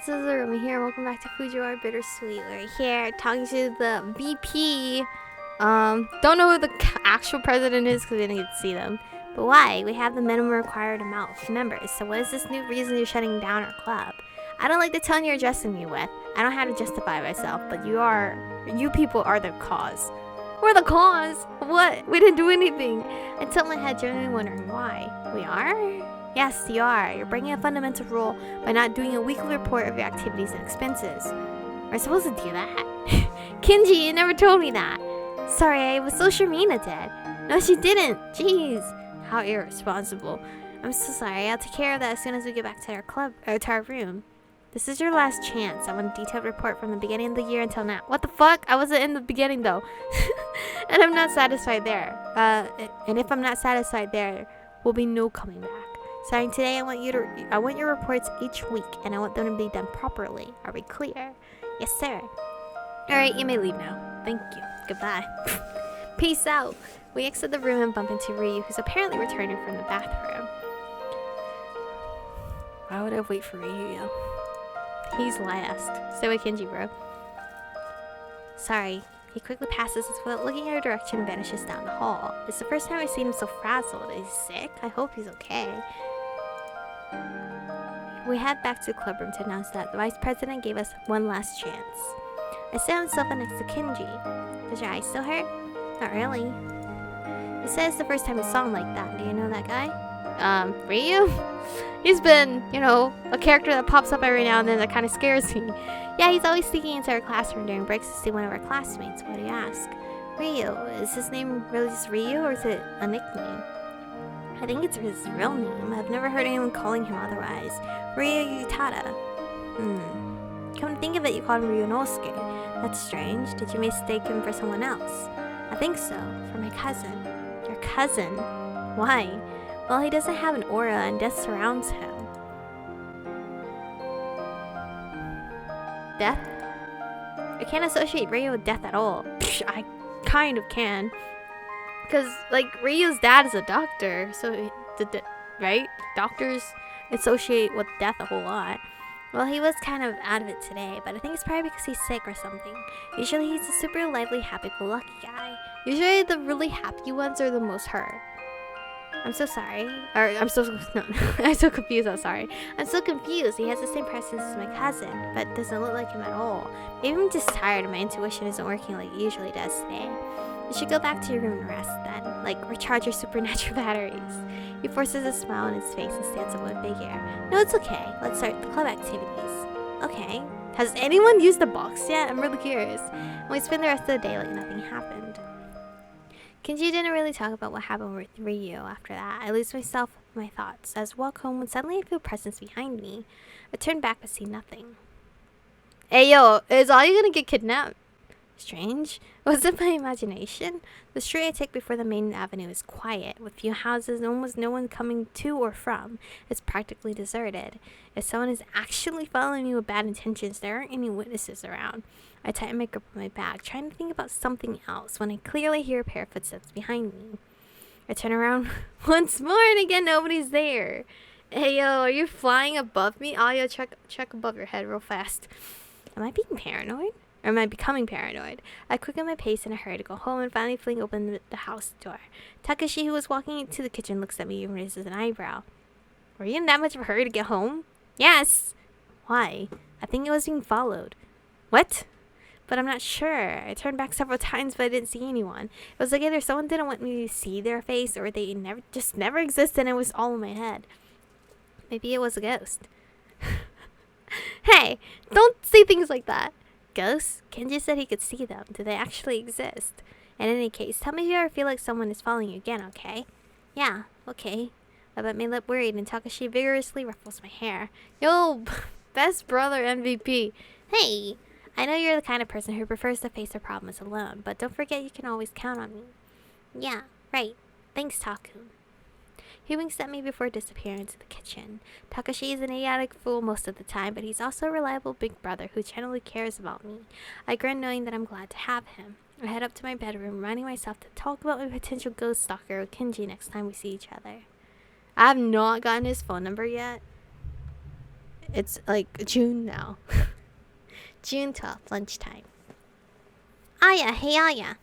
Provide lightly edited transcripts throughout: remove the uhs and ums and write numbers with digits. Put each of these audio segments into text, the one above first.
this is Aromie here. Welcome back to Fujiwara Bittersweet. We're here talking to the VP. Don't know who the actual president is because we didn't get to see them. But why? We have the minimum required amount of members. So what is this new reason you're shutting down our club? I don't like the tone you're addressing me with. I don't have to justify myself, but you people are the cause. We're the cause? What? We didn't do anything. I tilt my head, genuinely wondering why. We are? Yes, you are. You're breaking a fundamental rule by not doing a weekly report of your activities and expenses. We're supposed to do that? Kenji, you never told me that. Sorry, I was so Sharmina did. No, she didn't. Jeez. How irresponsible. I'm so sorry. I'll take care of that as soon as we get back to our club, or to our room. This is your last chance. I want a detailed report from the beginning of the year until now. What the fuck? I wasn't in the beginning though. And I'm not satisfied there. And if I'm not satisfied there, will be no coming back. Starting today, I want your reports each week, and I want them to be done properly. Are we clear? Yes, sir. Alright, you may leave now. Thank you. Goodbye. Peace out. We exit the room and bump into Ryu, who's apparently returning from the bathroom. Why would I wait for Ryu? He's last. Stay with Kenji, bro. Sorry. He quickly passes his foot, looking in our direction, and vanishes down the hall. It's the first time I've seen him so frazzled. Is he sick? I hope he's okay. We head back to the clubroom to announce that the vice president gave us one last chance. I sit on the sofa next to Kenji. Does your eye still hurt? Not really. He said it's the first time he saw him like that. Do you know that guy? Ryu? He's been, a character that pops up every now and then that kind of scares me. Yeah, he's always sneaking into our classroom during breaks to see one of our classmates. Why do you ask? Ryu. Is his name really just Ryu, or is it a nickname? I think it's his real name. I've never heard anyone calling him otherwise. Ryu Utada. Come to think of it, you called him Ryunosuke. That's strange. Did you mistake him for someone else? I think so. For my cousin. Your cousin? Why? Well, he doesn't have an aura and death surrounds him. Death? I can't associate Ryu with death at all. Psh, I kind of can. Because, Ryu's dad is a doctor, so, right? Doctors associate with death a whole lot. Well, he was kind of out of it today, but I think it's probably because he's sick or something. Usually he's a super lively, happy-go-lucky guy. Usually the really happy ones are the most hurt. I'm so sorry. I'm so confused. I'm sorry. I'm so confused. He has the same presence as my cousin, but doesn't look like him at all. Maybe I'm just tired and my intuition isn't working like it usually does today. You should go back to your room and rest then. Recharge your supernatural batteries. He forces a smile on his face and stands up with big air. No, it's okay. Let's start the club activities. Okay. Has anyone used the box yet? I'm really curious. And we spend the rest of the day like nothing happened. Kenji didn't really talk about what happened with Ryu after that. I lose myself in my thoughts as I walk home when suddenly I feel presence behind me. I turn back but see nothing. Hey yo, is all you gonna get kidnapped? Strange. Was it my imagination? The street I take before the main avenue is quiet, with few houses and almost no one coming to or from. It's practically deserted. If someone is actually following me with bad intentions, there aren't any witnesses around. I tighten my grip on my bag, trying to think about something else, when I clearly hear a pair of footsteps behind me. I turn around once more, and again, nobody's there. Hey, yo, are you flying above me? Oh, yo, check above your head real fast. Am I being paranoid? Or am I becoming paranoid? I quicken my pace in a hurry to go home and finally fling open the house door. Takashi, who was walking into the kitchen, looks at me and raises an eyebrow. Were you in that much of a hurry to get home? Yes. Why? I think it was being followed. What? But I'm not sure. I turned back several times, but I didn't see anyone. It was like either someone didn't want me to see their face, or they never existed and it was all in my head. Maybe it was a ghost. Hey, don't say things like that. Ghosts? Kenji said he could see them. Do they actually exist? In any case, tell me if you ever feel like someone is following you again, okay? Yeah, okay. I bet my lip worried and Takashi vigorously ruffles my hair. Yo, best brother MVP. Hey, I know you're the kind of person who prefers to face their problems alone, but don't forget you can always count on me. Yeah, right. Thanks, Taku. He winks at me before disappearing into the kitchen. Takashi is an idiotic fool most of the time, but he's also a reliable big brother who genuinely cares about me. I grin knowing that I'm glad to have him. I head up to my bedroom, reminding myself to talk about my potential ghost stalker with Kenji next time we see each other. I have not gotten his phone number yet. It's like June now. June 12th, lunchtime. Aya, hey Aya.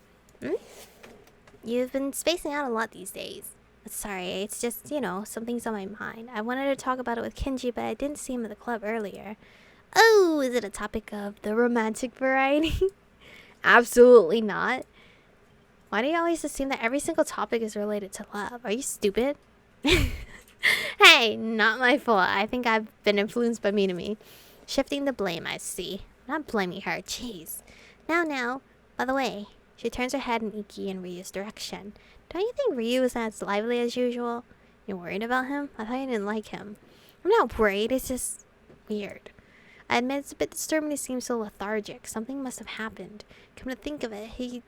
You've been spacing out a lot these days. Sorry, it's just, something's on my mind. I wanted to talk about it with Kenji, but I didn't see him at the club earlier. Oh, is it a topic of the romantic variety? Absolutely not. Why do you always assume that every single topic is related to love? Are you stupid? Hey, not my fault. I think I've been influenced by Minami. Shifting the blame, I see. I'm not blaming her, jeez. Now, by the way, she turns her head in Iki and Ryu's direction. Don't you think Ryu is as lively as usual? You worried about him? I thought you didn't like him. I'm not worried, it's just weird. I admit it's a bit disturbing to seem so lethargic. Something must have happened. Come to think of it, he's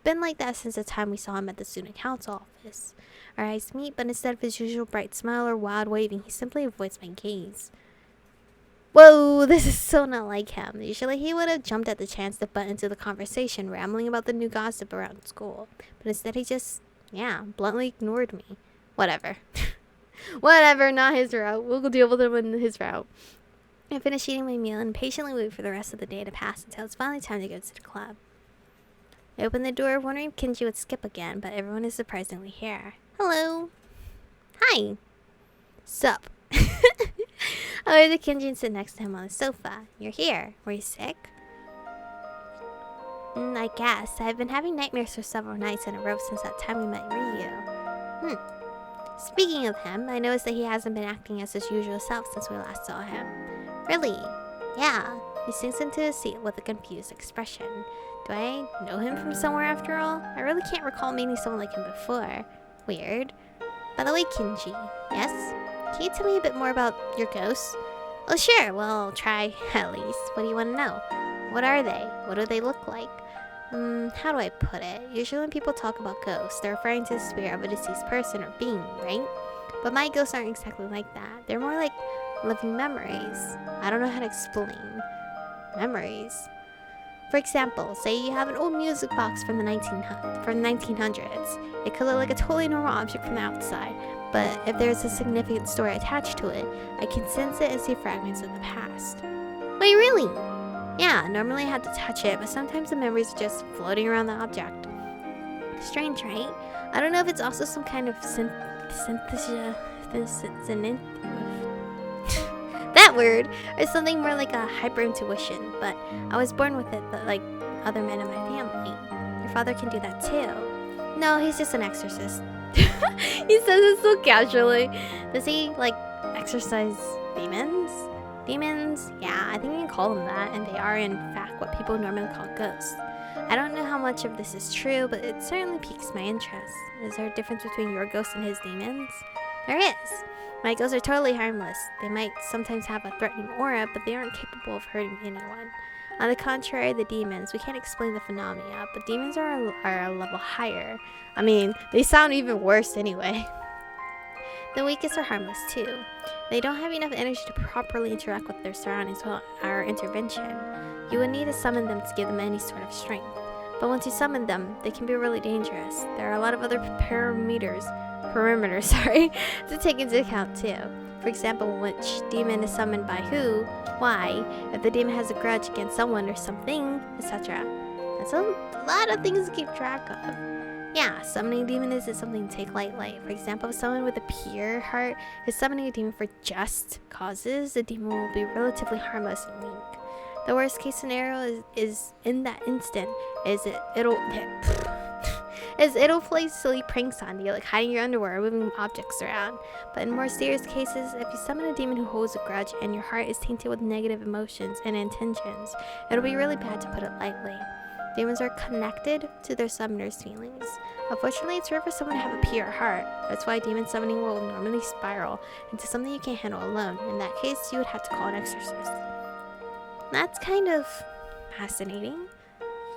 been like that since the time we saw him at the student council office. Our eyes meet, but instead of his usual bright smile or wild waving, he simply avoids my gaze. Whoa, this is so not like him. Usually he would have jumped at the chance to butt into the conversation, rambling about the new gossip around school. But instead he just, bluntly ignored me. Whatever. Whatever, not his route. We'll deal with him in his route. I finish eating my meal and patiently wait for the rest of the day to pass until it's finally time to go to the club. I open the door, wondering if Kenji would skip again, but everyone is surprisingly here. Hello. Hi. Sup. I wave to Kenji and sit next to him on the sofa. You're here. Were you sick? I guess. I've been having nightmares for several nights in a row since that time we met Ryu. Speaking of him, I noticed that he hasn't been acting as his usual self since we last saw him. Really? Yeah. He sinks into his seat with a confused expression. Do I know him from somewhere after all? I really can't recall meeting someone like him before. Weird. By the way, Kenji. Yes? Can you tell me a bit more about your ghosts? Oh, sure. Well, I'll try, at least. What do you want to know? What are they? What do they look like? How do I put it? Usually when people talk about ghosts, they're referring to the spirit of a deceased person or being, right? But my ghosts aren't exactly like that. They're more like living memories. I don't know how to explain. Memories. For example, say you have an old music box from the 1900s. It could look like a totally normal object from the outside, but if there's a significant story attached to it, I can sense it and see fragments of the past. Wait, really? Yeah, normally I have to touch it, but sometimes the memories are just floating around the object. Strange, right? I don't know if it's also some kind of that word, or something more like a hyper-intuition, but I was born with it, but like other men in my family. Your father can do that too. No, he's just an exorcist. He says it so casually. Does he, exorcise demons? Demons? Yeah, I think you can call them that, and they are in fact what people normally call ghosts. I don't know how much of this is true, but it certainly piques my interest. Is there a difference between your ghost and his demons? There is. My ghosts are totally harmless. They might sometimes have a threatening aura, but they aren't capable of hurting anyone. On the contrary, the demons, we can't explain the phenomena, but demons are a level higher. I mean, they sound even worse anyway. The weakest are harmless too. They don't have enough energy to properly interact with their surroundings without our intervention. You would need to summon them to give them any sort of strength. But once you summon them, they can be really dangerous. There are a lot of other perimeters, to take into account too. For example, which demon is summoned by who, why, if the demon has a grudge against someone or something, etc. That's a lot of things to keep track of. Yeah, summoning a demon isn't something to take lightly. For example, if someone with a pure heart is summoning a demon for just causes, the demon will be relatively harmless and weak. The worst case scenario is in that instant, it'll play silly pranks on you, like hiding your underwear or moving objects around. But in more serious cases, if you summon a demon who holds a grudge and your heart is tainted with negative emotions and intentions, it'll be really bad, to put it lightly. Demons are connected to their summoner's feelings. Unfortunately, it's rare for someone to have a pure heart. That's why demon summoning will normally spiral into something you can't handle alone. In that case, you would have to call an exorcist. That's kind of fascinating.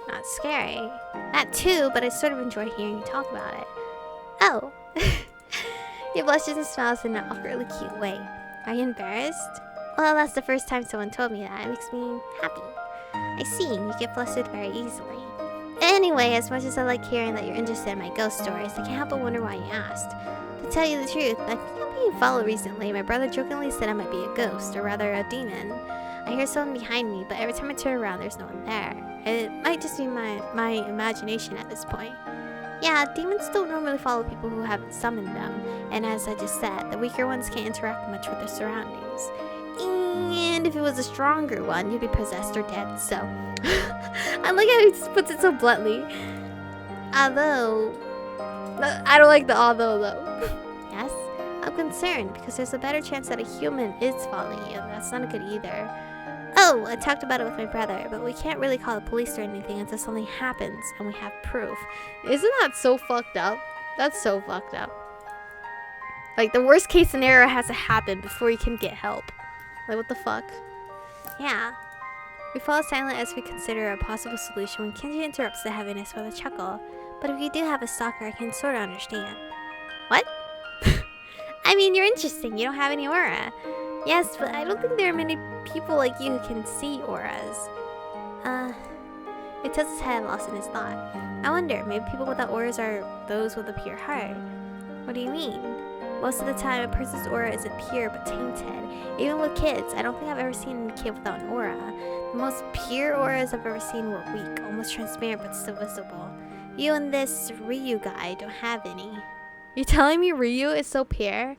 Not scary. That too, but I sort of enjoy hearing you talk about it. Oh. He blushes and smiles in an awkwardly cute way. Are you embarrassed? Well, that's the first time someone told me that. It makes me happy. I see, you get flustered very easily. Anyway, as much as I like hearing that you're interested in my ghost stories, I can't help but wonder why you asked. To tell you the truth, I think I'm being followed recently. My brother jokingly said I might be a ghost, or rather a demon. I hear someone behind me, but every time I turn around, there's no one there. It might just be my imagination at this point. Yeah, demons don't normally follow people who haven't summoned them, and as I just said, the weaker ones can't interact much with their surroundings. And if it was a stronger one, you'd be possessed or dead, so... I like how he just puts it so bluntly. Although... I don't like the although, though. Yes? I'm concerned, because there's a better chance that a human is following you. That's not good either. Oh, I talked about it with my brother, but we can't really call the police or anything until something happens, and we have proof. Isn't that so fucked up? That's so fucked up. Like, the worst case scenario has to happen before you can get help. Like, what the fuck? Yeah. We fall silent as we consider a possible solution when Kenji interrupts the heaviness with a chuckle. But if you do have a stalker, I can sort of understand. What? I mean, you're interesting. You don't have any aura. Yes, but I don't think there are many people like you who can see auras. He tilts his head, lost in his thought. I wonder, maybe people without auras are those with a pure heart. What do you mean? Most of the time, a person's aura isn't pure but tainted. Even with kids, I don't think I've ever seen a kid without an aura. The most pure auras I've ever seen were weak, almost transparent but still visible. You and this Ryu guy don't have any. You're telling me Ryu is so pure?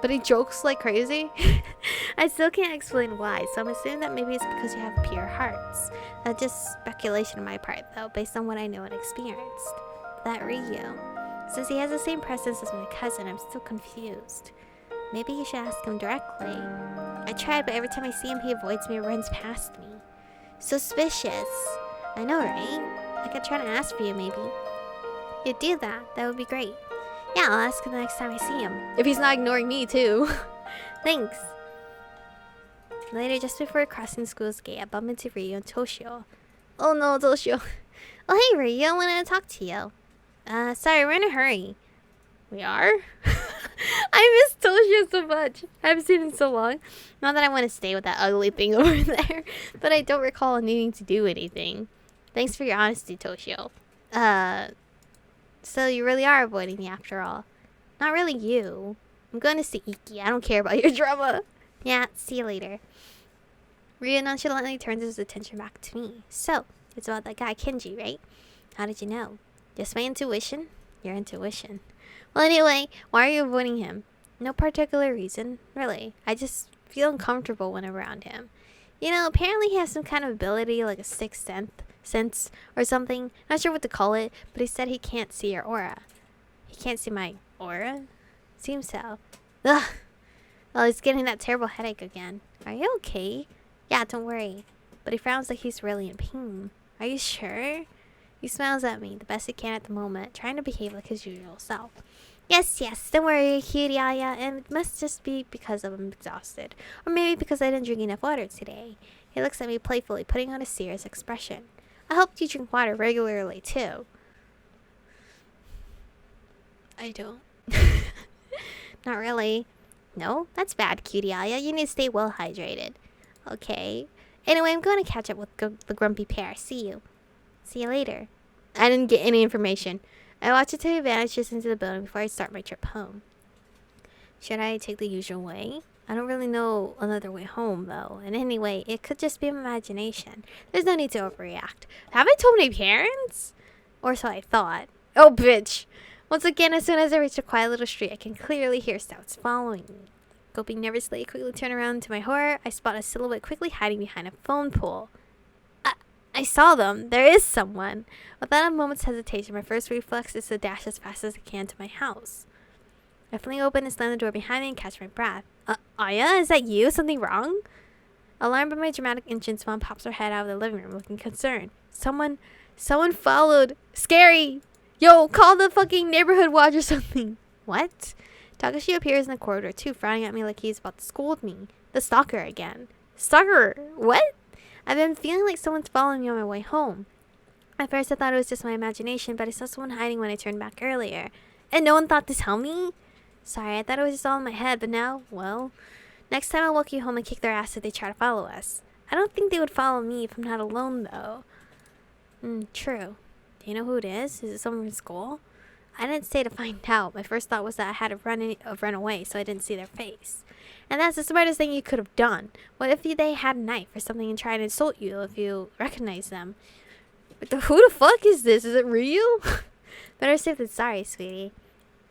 But he jokes like crazy? I still can't explain why, so I'm assuming that maybe it's because you have pure hearts. That's just speculation on my part, though, based on what I know and experienced. That Ryu. Since he has the same presence as my cousin, I'm still confused. Maybe you should ask him directly. I tried, but every time I see him, he avoids me or runs past me. Suspicious. I know, right? I could try to ask for you, maybe. You'd do that. That would be great. Yeah, I'll ask him the next time I see him. If he's not ignoring me, too. Thanks. Later, just before crossing the school's gate, I bump into Ryu and Toshio. Oh no, Toshio. Oh hey, Ryu, I wanted to talk to you. Sorry, we're in a hurry. We are? I miss Toshio so much. I haven't seen him in so long. Not that I want to stay with that ugly thing over there, but I don't recall needing to do anything. Thanks for your honesty, Toshio. So you really are avoiding me after all. Not really you. I'm going to see Iki. I don't care about your drama. Yeah, see you later. Ryu nonchalantly turns his attention back to me. So, it's about that guy Kenji, right? How did you know? Just my intuition? Your intuition. Well, anyway, why are you avoiding him? No particular reason, really. I just feel uncomfortable when I'm around him. You know, apparently he has some kind of ability, like a sixth sense or something. Not sure what to call it, but he said he can't see your aura. He can't see my aura? Seems so. Ugh. Well, he's getting that terrible headache again. Are you okay? Yeah, don't worry. But he frowns like he's really in pain. Are you sure? He smiles at me, the best he can at the moment, trying to behave like his usual self. Yes, don't worry, cutie Aya, and it must just be because I'm exhausted. Or maybe because I didn't drink enough water today. He looks at me playfully, putting on a serious expression. I hope you drink water regularly, too. I don't. Not really. No? That's bad, cutie Aya. You need to stay well hydrated. Okay. Anyway, I'm going to catch up with the grumpy pair. See you. See you later. I didn't get any information. I watch it take advantage just into the building before I start my trip home. Should I take the usual way? I don't really know another way home, though. And anyway, it could just be my imagination. There's no need to overreact. Have I told my parents? Or so I thought. Oh, bitch. Once again, as soon as I reach a quiet little street, I can clearly hear scouts following me. Gulping nervously, I quickly turn around. To my horror, I spot a silhouette quickly hiding behind a phone pole. I saw them. There is someone. Without a moment's hesitation, my first reflex is to dash as fast as I can to my house. I fling open and slam the door behind me and catch my breath. Aya, is that you? Something wrong? Alarmed by my dramatic entrance, Mom pops her head out of the living room looking concerned. Someone followed. Scary! Yo, call the fucking neighborhood watch or something. What? Takashi appears in the corridor too, frowning at me like he's about to scold me. The stalker again. Stalker? What? I've been feeling like someone's following me on my way home. At first I thought it was just my imagination, but I saw someone hiding when I turned back earlier. And no one thought to tell me? Sorry, I thought it was just all in my head, but now, well... Next time I'll walk you home and kick their ass if they try to follow us. I don't think they would follow me if I'm not alone, though. True. Do you know who it is? Is it someone from school? I didn't stay to find out. My first thought was that I had to run away so I didn't see their face. And that's the smartest thing you could have done. What if they had a knife or something and tried to insult you if you recognize them? Who the fuck is this? Is it real? Better safe than sorry, sweetie.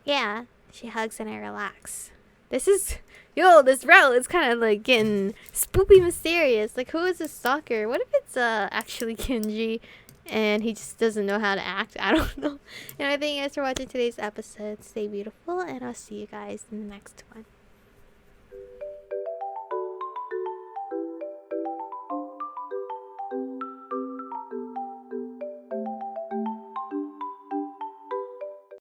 Yeah. She hugs and I relax. This is... Yo, this route is kind of like getting spoopy mysterious. Like, who is this stalker? What if it's actually Kenji and he just doesn't know how to act? I don't know. And I thank you guys for watching today's episode. Stay beautiful and I'll see you guys in the next one.